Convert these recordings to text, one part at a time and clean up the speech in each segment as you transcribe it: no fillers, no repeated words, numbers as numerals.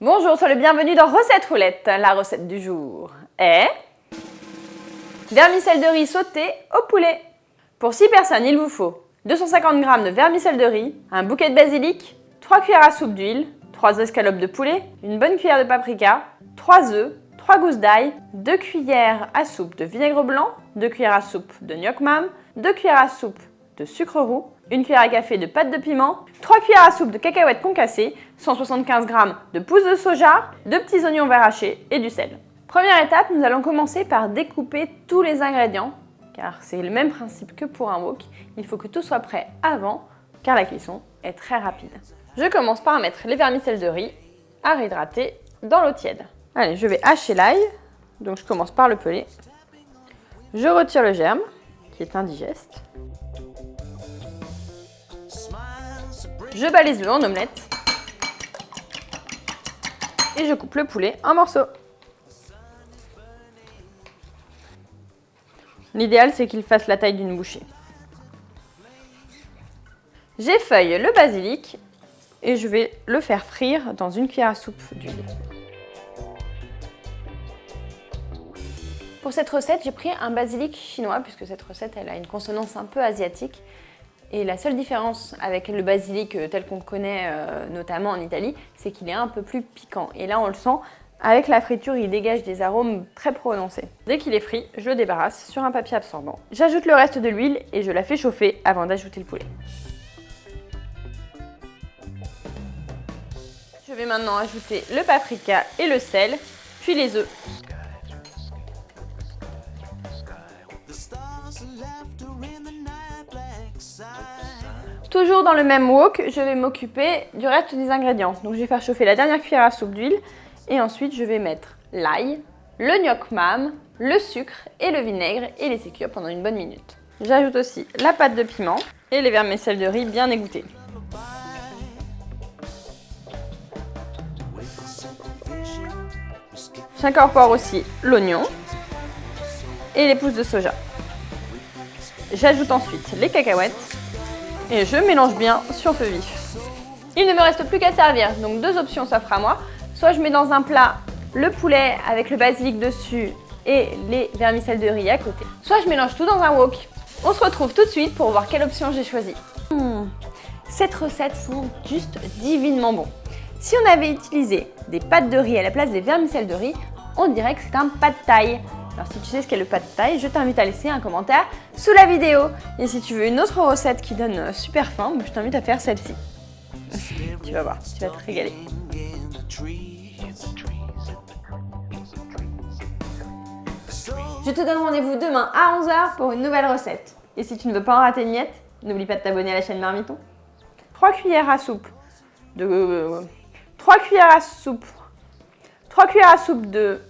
Bonjour, sois le bienvenu dans Recette Roulette. La recette du jour est vermicelle de riz sauté au poulet. Pour 6 personnes, il vous faut 250 g de vermicelle de riz, un bouquet de basilic, 3 cuillères à soupe d'huile, 3 escalopes de poulet, une bonne cuillère de paprika, 3 œufs, 3 gousses d'ail, 2 cuillères à soupe de vinaigre blanc, 2 cuillères à soupe de gnoc mam, 2 cuillères à soupe de sucre roux, 1 cuillère à café de pâte de piment, 3 cuillères à soupe de cacahuètes concassées, 175 g de pousses de soja, 2 petits oignons verts hachés et du sel. Première étape, nous allons commencer par découper tous les ingrédients, car c'est le même principe que pour un wok. Il faut que tout soit prêt avant, car la cuisson est très rapide. Je commence par mettre les vermicelles de riz à réhydrater dans l'eau tiède. Allez, je vais hacher l'ail, donc je commence par le peler. Je retire le germe, qui est indigeste. Je bats les œufs en omelette et je coupe le poulet en morceaux. L'idéal, c'est qu'il fasse la taille d'une bouchée. J'effeuille le basilic et je vais le faire frire dans une cuillère à soupe d'huile. Pour cette recette, j'ai pris un basilic chinois puisque cette recette elle a une consonance un peu asiatique. Et la seule différence avec le basilic tel qu'on le connaît notamment en Italie, c'est qu'il est un peu plus piquant. Et là, on le sent, avec la friture, il dégage des arômes très prononcés. Dès qu'il est frit, je le débarrasse sur un papier absorbant. J'ajoute le reste de l'huile et je la fais chauffer avant d'ajouter le poulet. Je vais maintenant ajouter le paprika et le sel, puis les œufs. Toujours dans le même wok, je vais m'occuper du reste des ingrédients. Donc je vais faire chauffer la dernière cuillère à soupe d'huile et ensuite je vais mettre l'ail, le gnoc mam, le sucre et le vinaigre et laisser cuire pendant une bonne minute. J'ajoute aussi la pâte de piment et les vermicelles de riz bien égouttées. J'incorpore aussi l'oignon et les pousses de soja. J'ajoute ensuite les cacahuètes et je mélange bien sur feu vif. Il ne me reste plus qu'à servir, donc 2 options s'offrent à moi. Soit je mets dans un plat le poulet avec le basilic dessus et les vermicelles de riz à côté. Soit je mélange tout dans un wok. On se retrouve tout de suite pour voir quelle option j'ai choisie. Cette recette sent juste divinement bon. Si on avait utilisé des pâtes de riz à la place des vermicelles de riz, on dirait que c'est un pad thai. Alors si tu sais ce qu'est le pad thai, je t'invite à laisser un commentaire sous la vidéo. Et si tu veux une autre recette qui donne super faim, je t'invite à faire celle-ci. Tu vas voir, tu vas te régaler. Je te donne rendez-vous demain à 11 h pour une nouvelle recette. Et si tu ne veux pas en rater une miette, n'oublie pas de t'abonner à la chaîne Marmiton. 3 cuillères à soupe de... 3 cuillères à soupe de...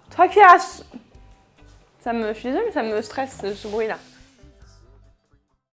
3 cuillères à soupe... Je suis désolée, mais ça me stresse ce bruit-là.